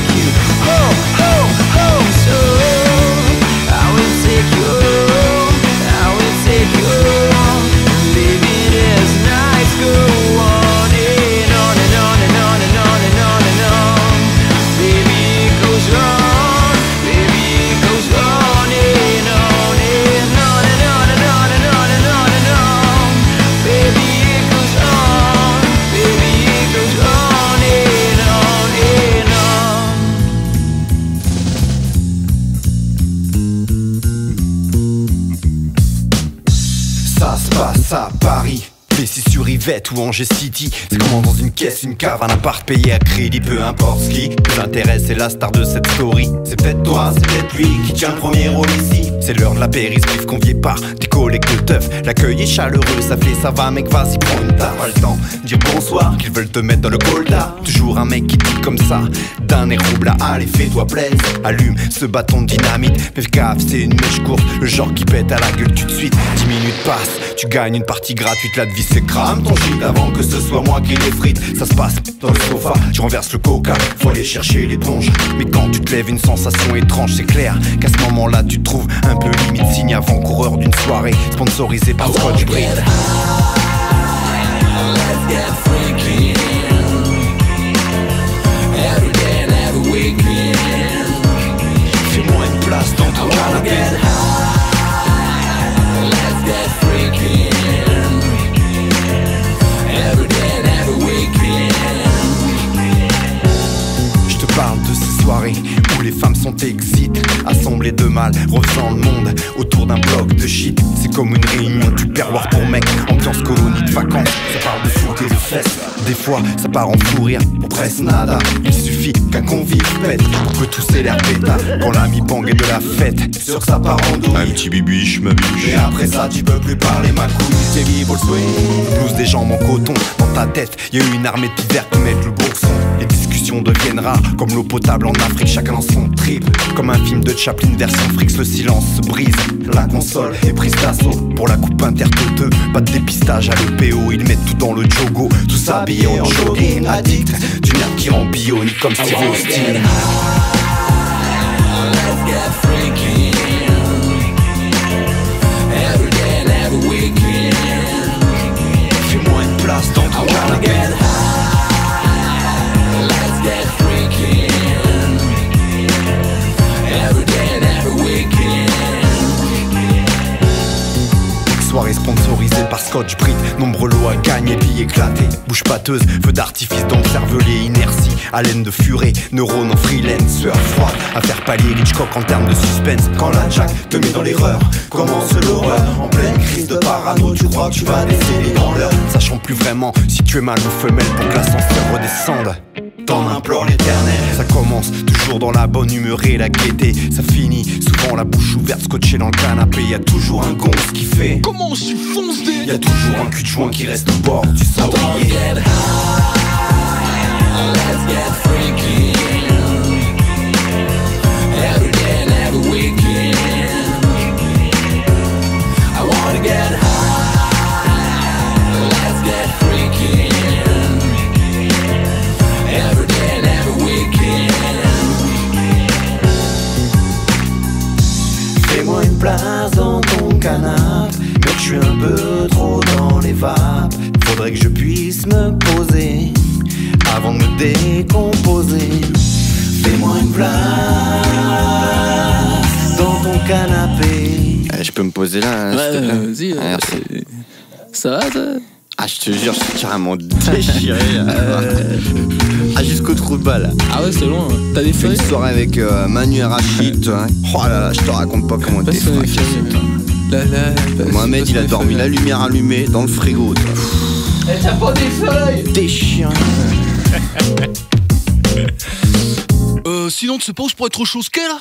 take you home, home, home. So I will take you home, I will take you home. Baby, this night's go on and on and on and on and on and on and on. Baby, it goes on, baby, it goes on and on and on and on and on and on and on and on. Baby, it goes on, baby, it goes on and on and on. Ça se passe à Paris, Plessis sur Yvette ou Angers City. C'est comment dans une caisse, une cave, un appart payé à crédit. Peu importe ce qui nous intéresse, c'est la star de cette story. C'est peut-être toi, c'est peut-être lui qui tient le premier rôle ici. C'est l'heure de l'apéritif convié par des collègues de teuf. L'accueil est chaleureux, ça fait ça va mec, vas-y prends une tarte. Pas le temps de dire bonsoir, qu'ils veulent te mettre dans le colda. Toujours un mec qui dit comme ça, d'un air rouble à allez fais-toi plaisir. Allume ce bâton de dynamite, fais gaffe c'est une mèche courte. Le genre qui pète à la gueule tout de suite. 10 minutes passent, tu gagnes une partie gratuite. La devise c'est crame ton shit avant que ce soit moi qui les frite. Ça se passe dans le sofa, tu renverses le coca, faut aller chercher l'éponge. Mais quand tu te lèves une sensation étrange, c'est clair qu'à ce moment-là tu te trouves un peu limite signe avant-coureur d'une soirée sponsorisée par Scotch Brite. Let's get freaky every day and every weekend. Fais-moi une place dans ton canapé. Let's get freaky every day and every weekend. Je te parle de ces soirées où les femmes sont excites, assemblées de mal, refaisant le monde autour d'un bloc de shit. C'est comme une réunion du perroir pour mecs, ambiance colonie de vacances. Ça parle de foot et de fesses, des fois ça part en fou rire pour presque nada. Il suffit qu'un convive pète pour que tout s'est l'air péta. Quand l'ami bang est de la fête, sûr que ça part en douille. Un petit bibiche, ma biche. Et après ça tu peux plus parler ma couille. C'est vive au swing, blues des jambes en coton. Dans ta tête y'a une armée de pivers qui mettent le bourson. Les discussions deviennent rares comme l'eau potable en Afrique. Chacun dans son trip, comme un film de Chaplin version Frix. Le silence se brise, la console est prise d'assaut. Pour la coupe intertoteux, pas de dépistage à l'EPO. Ils mettent tout dans le jogo, tout s'habillé en jogging. Addict du nerf qui rend bionique comme Steve Austin. Let's get freaky every day and every weekend. Fais-moi une place dans ton canapé. Let's get freaky every day and every weekend. Soirée sponsorisée par Scotch Brite, nombreux lots à gagner, billes éclatés. Bouche pâteuse, feu d'artifice dans le cervelet, inertie, haleine de furet, neurones en freelance, sueur froide, à faire pâlir Hitchcock en termes de suspense. Quand la Jack te met dans l'erreur, commence l'horreur. En pleine crise de parano, tu crois que tu vas décéder dans l'heure, sachant plus vraiment si tu es mâle ou femelle pour que l'ascenseur redescende. T'en implores l'éternel. Ça commence toujours dans la bonne humeur et la gaieté. Ça finit souvent la bouche ouverte, scotché dans le canapé. Y'a toujours un gonze qui fait comment on s'y fonce des. Y'a toujours un cul de joint qui reste au bord du cendrier. Let's get freaky every day and every weekend. I wanna get high. Let's get freaky every day and every weekend. Fais-moi une place dans ton canapé, mais je suis un peu trop dans les vapes. Faudrait que je puisse me poser avant de me décomposer. Fais-moi une place dans ton canapé. Je peux me poser là, Ouais, s'il te plaît. vas-y. Merci. Ça va, toi? Ah, je te jure, je suis carrément déchiré là. Ah, jusqu'au trou de balle. Ah ouais, c'est loin. T'as des J'ai fait feuilles? une soirée avec Manu et Rachid, toi. Oh là là, je te raconte pas comment t'es fracassé, toi. Mohamed, il a dormi la lumière allumée dans le frigo, toi. T'as pas des feuilles? Déchirant. Sinon, tu sais pas où je pourrais être trop chaud ce qu'est là?